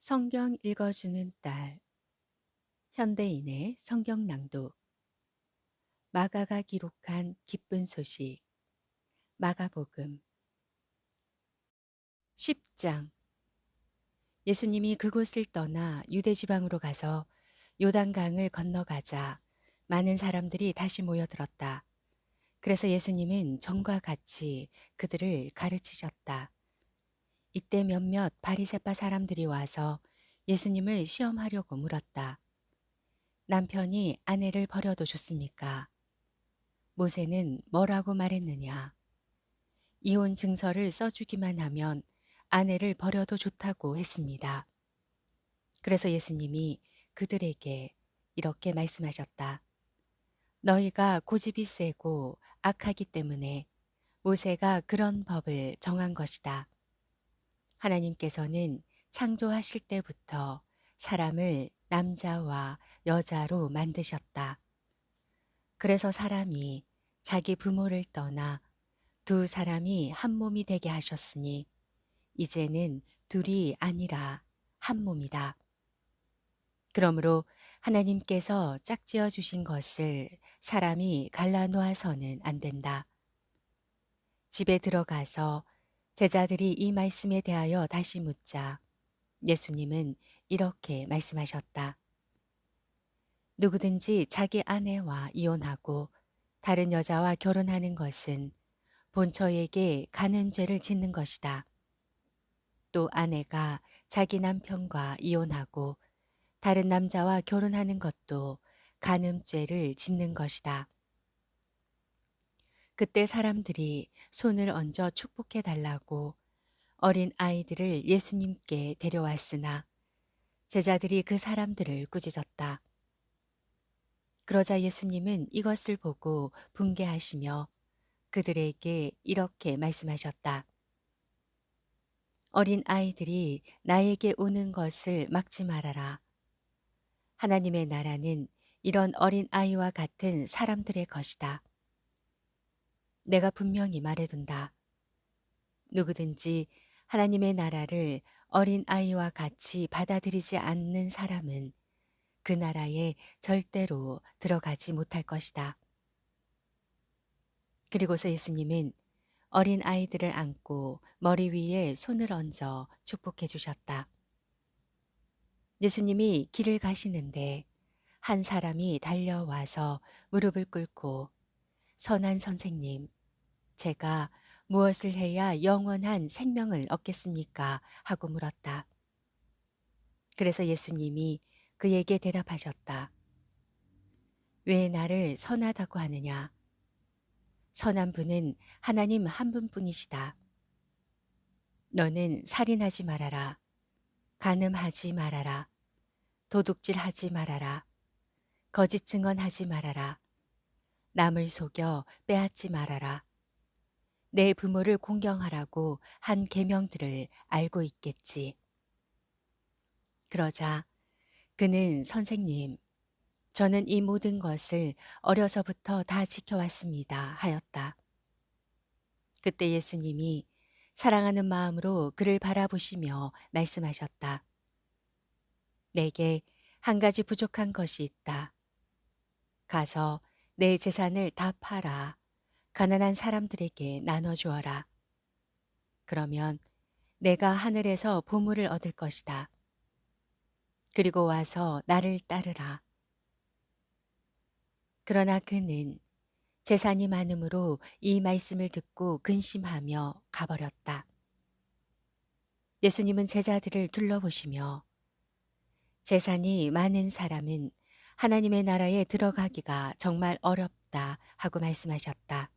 성경 읽어주는 딸, 현대인의 성경 낭독, 마가가 기록한 기쁜 소식, 마가복음 10장. 예수님이 그곳을 떠나 유대 지방으로 가서 요단강을 건너가자 많은 사람들이 다시 모여들었다. 그래서 예수님은 전과 같이 그들을 가르치셨다. 이때 몇몇 바리새파 사람들이 와서 예수님을 시험하려고 물었다. 남편이 아내를 버려도 좋습니까? 모세는 뭐라고 말했느냐? 이혼 증서를 써주기만 하면 아내를 버려도 좋다고 했습니다. 그래서 예수님이 그들에게 이렇게 말씀하셨다. 너희가 고집이 세고 악하기 때문에 모세가 그런 법을 정한 것이다. 하나님께서는 창조하실 때부터 사람을 남자와 여자로 만드셨다. 그래서 사람이 자기 부모를 떠나 두 사람이 한 몸이 되게 하셨으니 이제는 둘이 아니라 한 몸이다. 그러므로 하나님께서 짝지어 주신 것을 사람이 갈라놓아서는 안 된다. 집에 들어가서 제자들이 이 말씀에 대하여 다시 묻자 예수님은 이렇게 말씀하셨다. 누구든지 자기 아내와 이혼하고 다른 여자와 결혼하는 것은 본처에게 간음죄를 짓는 것이다. 또 아내가 자기 남편과 이혼하고 다른 남자와 결혼하는 것도 간음죄를 짓는 것이다. 그때 사람들이 손을 얹어 축복해 달라고 어린 아이들을 예수님께 데려왔으나 제자들이 그 사람들을 꾸짖었다. 그러자 예수님은 이것을 보고 분개하시며 그들에게 이렇게 말씀하셨다. 어린 아이들이 나에게 오는 것을 막지 말아라. 하나님의 나라는 이런 어린 아이와 같은 사람들의 것이다. 내가 분명히 말해둔다. 누구든지 하나님의 나라를 어린 아이와 같이 받아들이지 않는 사람은 그 나라에 절대로 들어가지 못할 것이다. 그리고서 예수님은 어린 아이들을 안고 머리 위에 손을 얹어 축복해 주셨다. 예수님이 길을 가시는데 한 사람이 달려와서 무릎을 꿇고 선한 선생님, 제가 무엇을 해야 영원한 생명을 얻겠습니까? 하고 물었다. 그래서 예수님이 그에게 대답하셨다. 왜 나를 선하다고 하느냐? 선한 분은 하나님 한 분뿐이시다. 너는 살인하지 말아라. 간음하지 말아라. 도둑질하지 말아라. 거짓 증언하지 말아라. 남을 속여 빼앗지 말아라. 내 부모를 공경하라고 한 계명들을 알고 있겠지. 그러자 그는 선생님, 저는 이 모든 것을 어려서부터 다 지켜왔습니다. 하였다. 그때 예수님이 사랑하는 마음으로 그를 바라보시며 말씀하셨다. 내게 한 가지 부족한 것이 있다. 가서 내 재산을 다 팔아 가난한 사람들에게 나눠주어라. 그러면 내가 하늘에서 보물을 얻을 것이다. 그리고 와서 나를 따르라. 그러나 그는 재산이 많음으로 이 말씀을 듣고 근심하며 가버렸다. 예수님은 제자들을 둘러보시며 재산이 많은 사람은 하나님의 나라에 들어가기가 정말 어렵다 하고 말씀하셨다.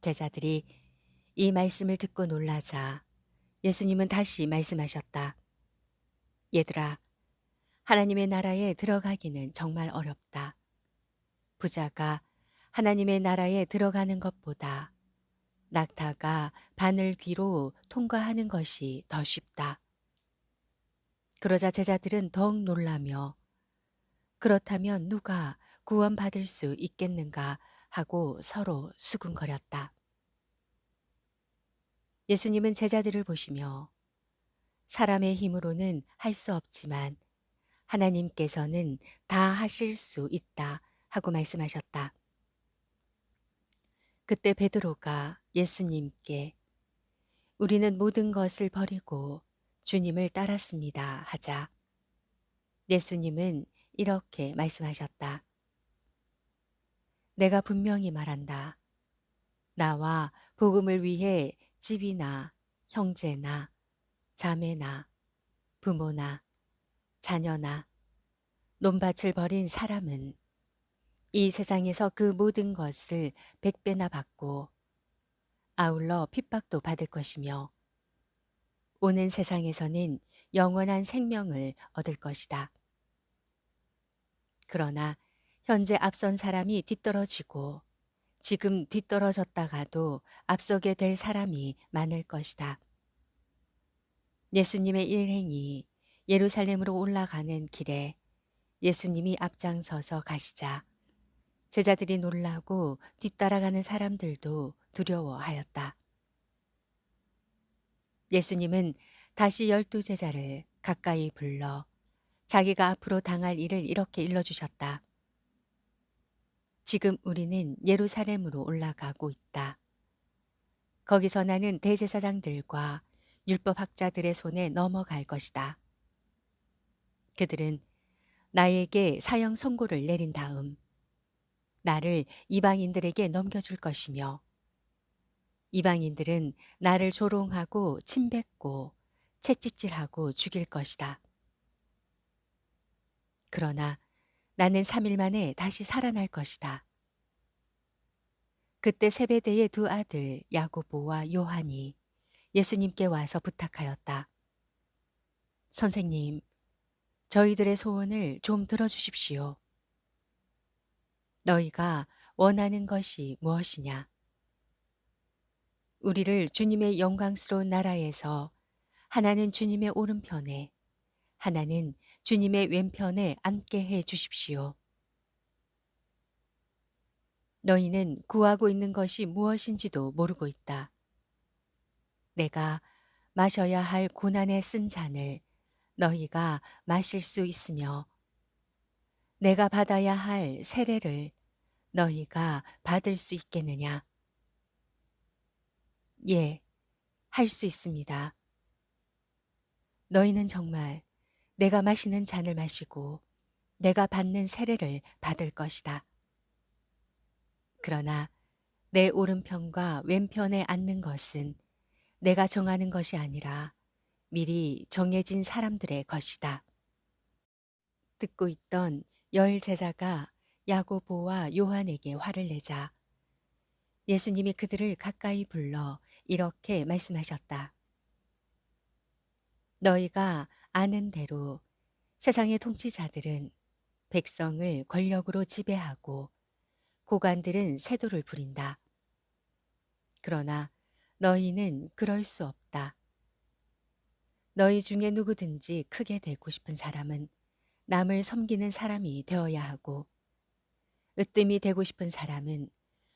제자들이 이 말씀을 듣고 놀라자 예수님은 다시 말씀하셨다. 얘들아, 하나님의 나라에 들어가기는 정말 어렵다. 부자가 하나님의 나라에 들어가는 것보다 낙타가 바늘 귀로 통과하는 것이 더 쉽다. 그러자 제자들은 더욱 놀라며 그렇다면 누가 구원받을 수 있겠는가 하고 서로 수군거렸다. 예수님은 제자들을 보시며 사람의 힘으로는 할 수 없지만 하나님께서는 다 하실 수 있다 하고 말씀하셨다. 그때 베드로가 예수님께 우리는 모든 것을 버리고 주님을 따랐습니다 하자 예수님은 이렇게 말씀하셨다. 내가 분명히 말한다. 나와 복음을 위해 집이나 형제나 자매나 부모나 자녀나 논밭을 버린 사람은 이 세상에서 그 모든 것을 100배나 받고 아울러 핍박도 받을 것이며 오는 세상에서는 영원한 생명을 얻을 것이다. 그러나 현재 앞선 사람이 뒤떨어지고 지금 뒤떨어졌다가도 앞서게 될 사람이 많을 것이다. 예수님의 일행이 예루살렘으로 올라가는 길에 예수님이 앞장서서 가시자 제자들이 놀라고 뒤따라가는 사람들도 두려워하였다. 예수님은 다시 12제자를 가까이 불러 자기가 앞으로 당할 일을 이렇게 일러주셨다. 지금 우리는 예루살렘으로 올라가고 있다. 거기서 나는 대제사장들과 율법학자들의 손에 넘어갈 것이다. 그들은 나에게 사형 선고를 내린 다음 나를 이방인들에게 넘겨줄 것이며 이방인들은 나를 조롱하고 침뱉고 채찍질하고 죽일 것이다. 그러나 나는 3일 만에 다시 살아날 것이다. 그때 세베대의 두 아들 야고보와 요한이 예수님께 와서 부탁하였다. 선생님, 저희들의 소원을 좀 들어주십시오. 너희가 원하는 것이 무엇이냐? 우리를 주님의 영광스러운 나라에서 하나는 주님의 오른편에 하나는 주님의 왼편에 앉게 해 주십시오. 너희는 구하고 있는 것이 무엇인지도 모르고 있다. 내가 마셔야 할 고난에 쓴 잔을 너희가 마실 수 있으며 내가 받아야 할 세례를 너희가 받을 수 있겠느냐? 예, 할 수 있습니다. 너희는 정말 내가 마시는 잔을 마시고 내가 받는 세례를 받을 것이다. 그러나 내 오른편과 왼편에 앉는 것은 내가 정하는 것이 아니라 미리 정해진 사람들의 것이다. 듣고 있던 10제자가 야고보와 요한에게 화를 내자 예수님이 그들을 가까이 불러 이렇게 말씀하셨다. 너희가 아는 대로 세상의 통치자들은 백성을 권력으로 지배하고 고관들은 세도를 부린다. 그러나 너희는 그럴 수 없다. 너희 중에 누구든지 크게 되고 싶은 사람은 남을 섬기는 사람이 되어야 하고 으뜸이 되고 싶은 사람은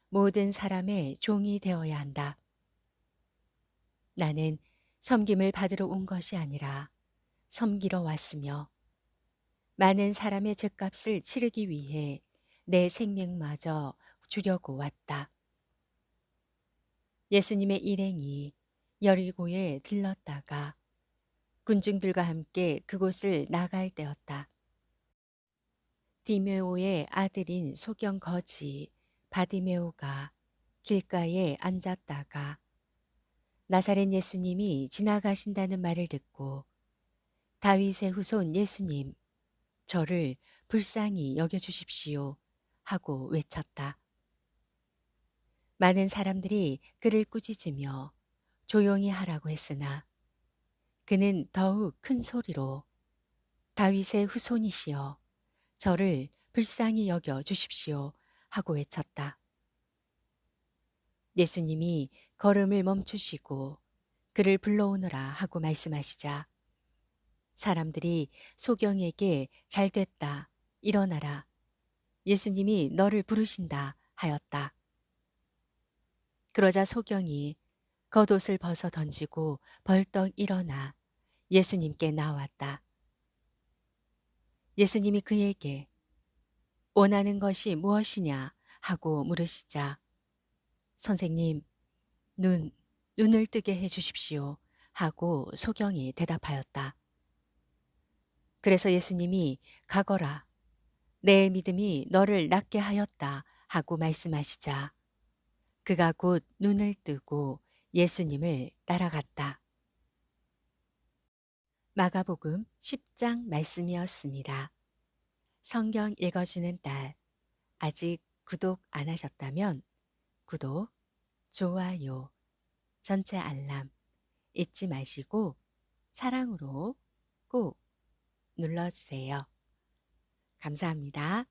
모든 사람의 종이 되어야 한다. 나는 섬김을 받으러 온 것이 아니라 섬기러 왔으며 많은 사람의 죗값을 치르기 위해 내 생명마저 주려고 왔다. 예수님의 일행이 여리고에 들렀다가 군중들과 함께 그곳을 나갈 때였다. 디메오의 아들인 소경 거지 바디메오가 길가에 앉았다가 나사렛 예수님이 지나가신다는 말을 듣고 다윗의 후손 예수님, 저를 불쌍히 여겨주십시오 하고 외쳤다. 많은 사람들이 그를 꾸짖으며 조용히 하라고 했으나 그는 더욱 큰 소리로 다윗의 후손이시여 저를 불쌍히 여겨 주십시오 하고 외쳤다. 예수님이 걸음을 멈추시고 그를 불러오너라 하고 말씀하시자 사람들이 소경에게 잘됐다 일어나라 예수님이 너를 부르신다 하였다. 그러자 소경이 겉옷을 벗어 던지고 벌떡 일어나 예수님께 나왔다. 예수님이 그에게 원하는 것이 무엇이냐 하고 물으시자 선생님, 눈, 눈을 뜨게 해 주십시오 하고 소경이 대답하였다. 그래서 예수님이 가거라. 내 믿음이 너를 낫게 하였다 하고 말씀하시자 그가 곧 눈을 뜨고 예수님을 따라갔다. 마가복음 10장 말씀이었습니다. 성경 읽어주는 딸, 아직 구독 안 하셨다면 구독, 좋아요, 전체 알람 잊지 마시고 사랑으로 꼭 눌러주세요. 감사합니다.